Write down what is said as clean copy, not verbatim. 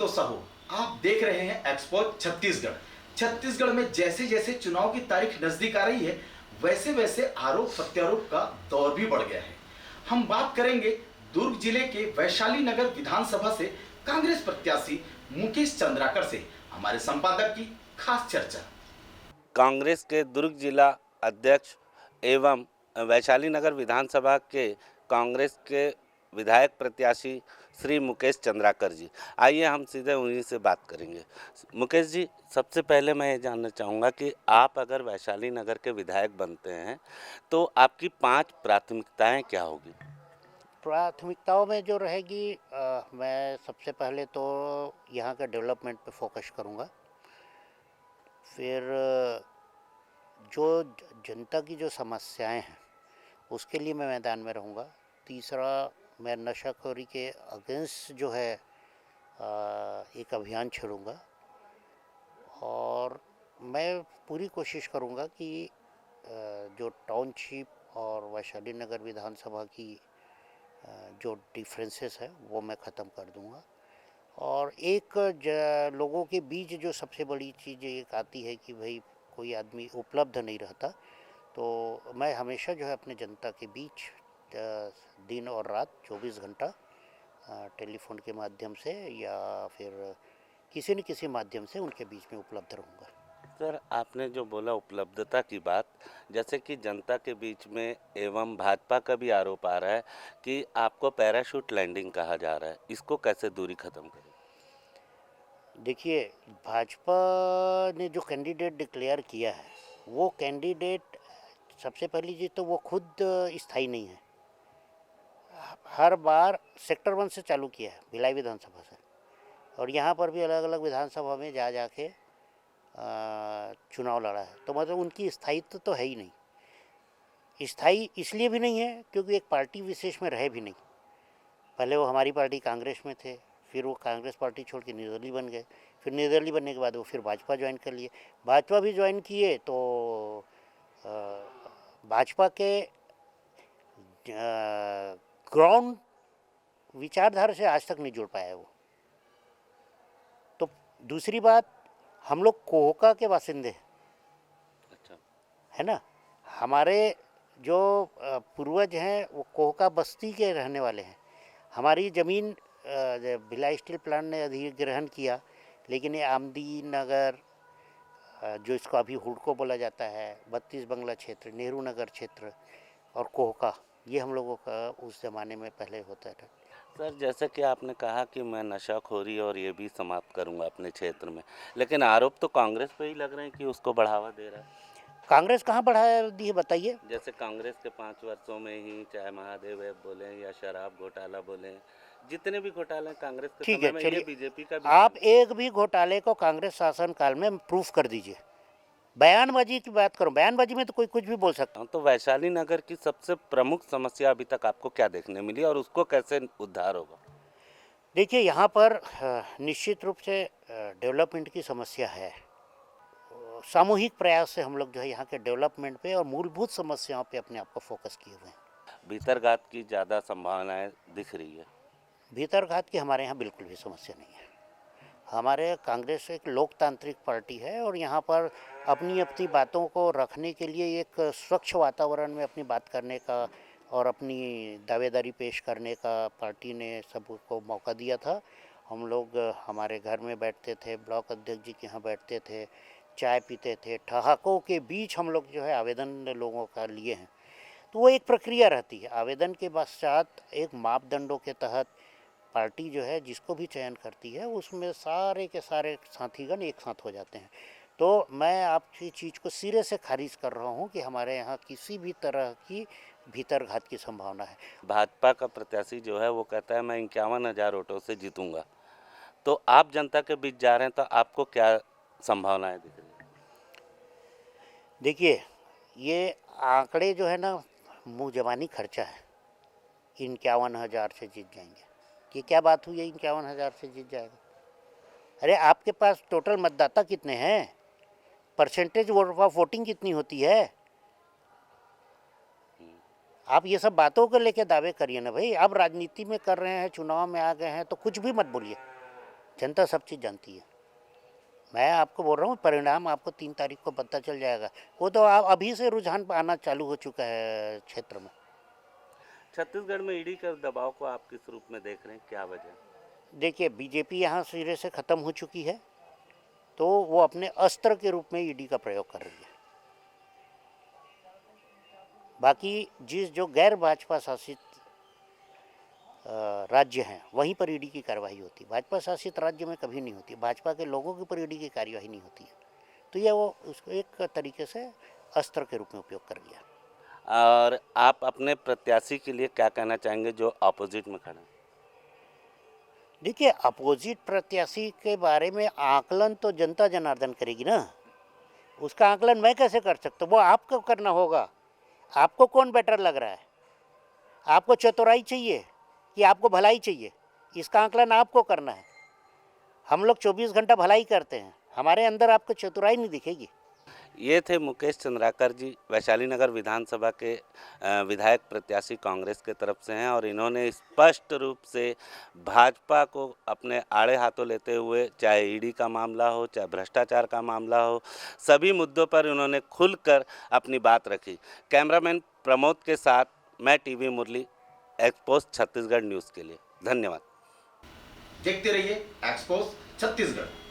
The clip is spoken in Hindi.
साहू, आप देख रहे हैं एक्सपो छत्तीसगढ़। छत्तीसगढ़ में जैसे जैसे चुनाव की तारीख नजदीक आ रही है, वैसे वैसे आरोप प्रत्यारोप का दौर भी बढ़ गया है। हम बात करेंगे दुर्ग जिले के वैशाली नगर विधानसभा से कांग्रेस प्रत्याशी मुकेश चंद्राकर से। हमारे संपादक की खास चर्चा। कांग्रेस के दुर्ग जिला अध्यक्ष एवं वैशाली नगर विधानसभा के कांग्रेस के विधायक प्रत्याशी श्री मुकेश चंद्राकर जी, आइए हम सीधे उन्हीं से बात करेंगे। मुकेश जी, सबसे पहले मैं ये जानना चाहूँगा कि आप अगर वैशाली नगर के विधायक बनते हैं तो आपकी 5 प्राथमिकताएं क्या होगी? प्राथमिकताओं में जो रहेगी मैं सबसे पहले तो यहाँ के डेवलपमेंट पे फोकस करूँगा। फिर जो जनता की जो समस्याएं हैं उसके लिए मैं मैदान में रहूँगा। तीसरा, मैं नशाखोरी के अगेंस्ट जो है एक अभियान छेड़ूँगा। और मैं पूरी कोशिश करूँगा कि जो टाउनशिप और वैशाली नगर विधानसभा की जो डिफरेंसेस है वो मैं ख़त्म कर दूँगा। और एक लोगों के बीच जो सबसे बड़ी चीज़ एक आती है कि भाई कोई आदमी उपलब्ध नहीं रहता, तो मैं हमेशा जो है अपने जनता के बीच दिन और रात 24 घंटा टेलीफोन के माध्यम से या फिर किसी न किसी माध्यम से उनके बीच में उपलब्ध रहूँगा। सर, आपने जो बोला उपलब्धता की बात, जैसे कि जनता के बीच में एवं भाजपा का भी आरोप आ रहा है कि आपको पैराशूट लैंडिंग कहा जा रहा है, इसको कैसे दूरी खत्म करें? देखिए, भाजपा ने जो कैंडिडेट डिक्लेयर किया है वो कैंडिडेट सबसे पहली चीज़ तो वो खुद स्थायी नहीं है। हर बार सेक्टर 1 से चालू किया है, भिलाई विधानसभा से, और यहाँ पर भी अलग अलग विधानसभा में जा के चुनाव लड़ा है। तो मतलब उनकी स्थायित्व तो है ही नहीं। स्थायी इसलिए भी नहीं है क्योंकि एक पार्टी विशेष में रहे भी नहीं। पहले वो हमारी पार्टी कांग्रेस में थे, फिर वो कांग्रेस पार्टी छोड़ के निर्दलीय बन गए, फिर निर्दलीय बनने के बाद वो फिर भाजपा ज्वाइन कर लिए। भाजपा भी ज्वाइन किए तो भाजपा के ग्राउंड विचारधारा से आज तक नहीं जुड़ पाया वो। तो दूसरी बात, हम लोग कोहका के बासिंदे हैं। अच्छा। है ना। हमारे जो पूर्वज हैं वो कोहका बस्ती के रहने वाले हैं। हमारी ज़मीन भिलाई स्टील प्लांट ने अधिग्रहण किया, लेकिन ये आमदी नगर जो इसको अभी हुडको बोला जाता है, 32 बंगला क्षेत्र, नेहरू नगर क्षेत्र और कोहका, ये हम लोगों का उस ज़माने में पहले होता था। सर, जैसे कि आपने कहा कि मैं नशाखोरी और ये भी समाप्त करूंगा अपने क्षेत्र में, लेकिन आरोप तो कांग्रेस पे ही लग रहे हैं कि उसको बढ़ावा दे रहा है। कांग्रेस कहाँ बढ़ाया दी है बताइए। जैसे कांग्रेस के 5 वर्षों में ही चाहे महादेव ऐप बोलें या शराब घोटाला बोलें, जितने भी घोटाले कांग्रेस के ठीक है, समय में, ये चलिए, बीजेपी का भी आप समय। एक भी घोटाले को कांग्रेस शासनकाल में प्रूफ कर दीजिए। बयानबाजी की बात करो, बयानबाजी में तो कोई कुछ भी बोल सकता। हाँ, तो वैशाली नगर की सबसे प्रमुख समस्या अभी तक आपको क्या देखने मिली और उसको कैसे उद्धार होगा? देखिए, यहाँ पर निश्चित रूप से डेवलपमेंट की समस्या है। सामूहिक प्रयास से हम लोग जो है यहाँ के डेवलपमेंट पे और मूलभूत समस्याओं पे अपने आप को फोकस किए हुए हैं। भीतरघात की ज़्यादा संभावनाएं दिख रही है। भीतरघात की हमारे यहाँ बिल्कुल भी समस्या नहीं है। हमारे कांग्रेस एक लोकतांत्रिक पार्टी है और यहाँ पर अपनी अपनी बातों को रखने के लिए एक स्वच्छ वातावरण में अपनी बात करने का और अपनी दावेदारी पेश करने का पार्टी ने सबको मौका दिया था। हम लोग हमारे घर में बैठते थे, ब्लॉक अध्यक्ष जी के यहाँ बैठते थे, चाय पीते थे, ठहाकों के बीच हम लोग जो है आवेदन लोगों का लिए हैं। तो वो एक प्रक्रिया रहती है। आवेदन के पश्चात एक मापदंडों के तहत पार्टी जो है जिसको भी चयन करती है उसमें सारे के सारे साथीगण एक साथ हो जाते हैं। तो मैं आपकी चीज़ को सिरे से खारिज कर रहा हूँ कि हमारे यहाँ किसी भी तरह की भीतरघात की संभावना है। भाजपा का प्रत्याशी जो है वो कहता है मैं 51,000 वोटों से जीतूंगा, तो आप जनता के बीच जा रहे हैं तो आपको क्या संभावनाएं दिख रही है? देखिए, ये आंकड़े जो है ना, मुँह जबानी खर्चा है। 51,000 से जीत जाएंगे, ये क्या बात हुई है 51,000 से जीत जाएगा? अरे आपके पास टोटल मतदाता कितने हैं, परसेंटेज ऑफ वोटिंग कितनी होती है? आप ये सब बातों को लेके दावे करिए ना भाई। आप राजनीति में कर रहे हैं, चुनाव में आ गए हैं तो कुछ भी मत बोलिए। जनता सब चीज़ जानती है। मैं आपको बोल रहा हूँ परिणाम आपको 3 तारीख को पता चल जाएगा। वो तो आप अभी से रुझान आना चालू हो चुका है क्षेत्र में। छत्तीसगढ़ में ईडी के दबाव को आप किस रूप में देख रहे हैं, क्या वजह? देखिए बीजेपी यहाँ सिरे से ख़त्म हो चुकी है, तो वो अपने अस्त्र के रूप में ईडी का प्रयोग कर रही है। बाकी जो गैर भाजपा शासित राज्य हैं वहीं पर ईडी की कार्रवाई होती है। भाजपा शासित राज्य में कभी नहीं होती, भाजपा के लोगों के ऊपर ईडी की कार्यवाही नहीं होती है। तो ये वो उसको एक तरीके से अस्त्र के रूप में उपयोग कर लिया। और आप अपने प्रत्याशी के लिए क्या कहना चाहेंगे जो अपोजिट में खड़े हैं? देखिए अपोजिट प्रत्याशी के बारे में आकलन तो जनता जनार्दन करेगी ना, उसका आकलन मैं कैसे कर सकता हूँ? वो आपको करना होगा। आपको कौन बेटर लग रहा है? आपको चतुराई चाहिए कि आपको भलाई चाहिए? इसका आकलन आपको करना है। हम लोग 24 घंटा भलाई करते हैं, हमारे अंदर आपको चतुराई नहीं दिखेगी। ये थे मुकेश चंद्राकर जी, वैशाली नगर विधानसभा के विधायक प्रत्याशी कांग्रेस के तरफ से हैं और इन्होंने स्पष्ट रूप से भाजपा को अपने आड़े हाथों लेते हुए, चाहे ईडी का मामला हो, चाहे भ्रष्टाचार का मामला हो, सभी मुद्दों पर इन्होंने खुलकर अपनी बात रखी। कैमरामैन प्रमोद के साथ मैं टीवी मुरली, एक्सपोज छत्तीसगढ़ न्यूज़ के लिए। धन्यवाद। देखते रहिए एक्सपोज छत्तीसगढ़।